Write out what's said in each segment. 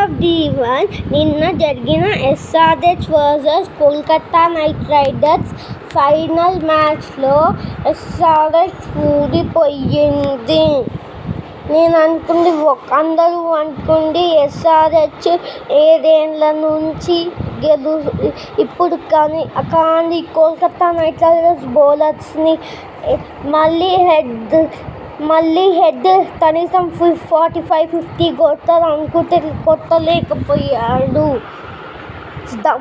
Of D1 నిన్న జరిగిన SRH versus Kolkata night riders final మ్యాచ్లో ఎస్ఆర్హెచ్ ఓడిపోయింది. అందరూ అనుకుంది ఎస్ఆర్హెచ్ 7 ఏళ్ల నుంచి ఇప్పుడు కానీ కోల్కతా నైట్ రైడర్స్ బౌలర్స్ని మళ్ళీ హెడ్ కనీసం 45-50 కొడతారు అనుకుంటే కొట్టలేకపోయాడు.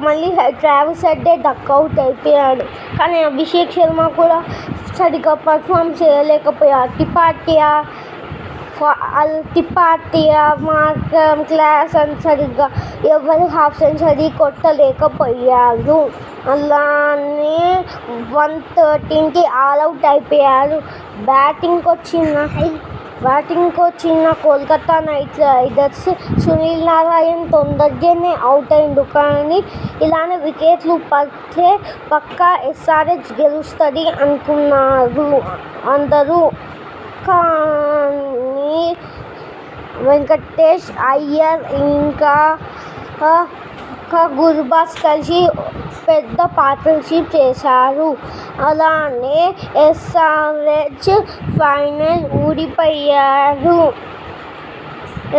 మళ్ళీ ట్రావిస్ హెడ్డే డక్అవుట్ అయిపోయాడు. కానీ అభిషేక్ శర్మ కూడా సరిగ్గా పర్ఫామ్ చేయలేకపోయాడు. టిపాటియా మార్కరమ్ క్లాసన్ సరిగ్గా ఎవరు హాఫ్ సెంచరీ కొట్టలేకపోయారు. అలానే 113కి ఆలౌట్ అయిపోయారు. బ్యాటింగ్కి వచ్చిన కోల్కతా నైట్ రైడర్స్ సునీల్ నారాయణ్ తొందరగానే అవుట్ అయ్యిండు. కానీ ఇలానే వికెట్లు పడితే పక్కా ఎస్ఆర్హెచ్ గెలుస్తుంది అనుకున్నారు అందరూ. కానీ వెంకటేష్ అయ్యర్ ఇంకా గుర్బాజ్ కలిసి పెద్ద పార్ట్నర్షిప్ చేశారు. అలానే ఎస్ఆర్హెచ్ ఫైనల్ ఓడిపోయారు.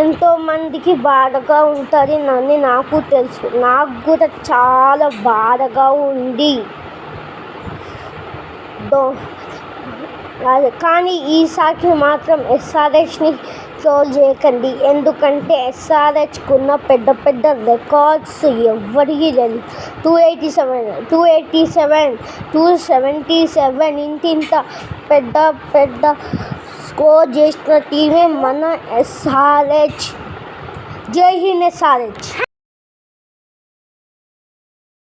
ఎంతోమందికి బాధగా ఉంటుందని నాకు తెలుసు. నాకు కూడా చాలా బాధగా ఉంది. కానీ ఈసారికి మాత్రం ఎస్ఆర్హెచ్ని ట్రోల్ చేయకండి. ఎందుకంటే ఎస్ఆర్హెచ్కున్న పెద్ద రికార్డ్స్ ఎవ్వరికీ లేదు. 287, 277 ఇంత పెద్ద స్కోర్ చేసిన టీమే మన ఎస్ఆర్హెచ్. జై హింద్ ఎస్ఆర్హెచ్.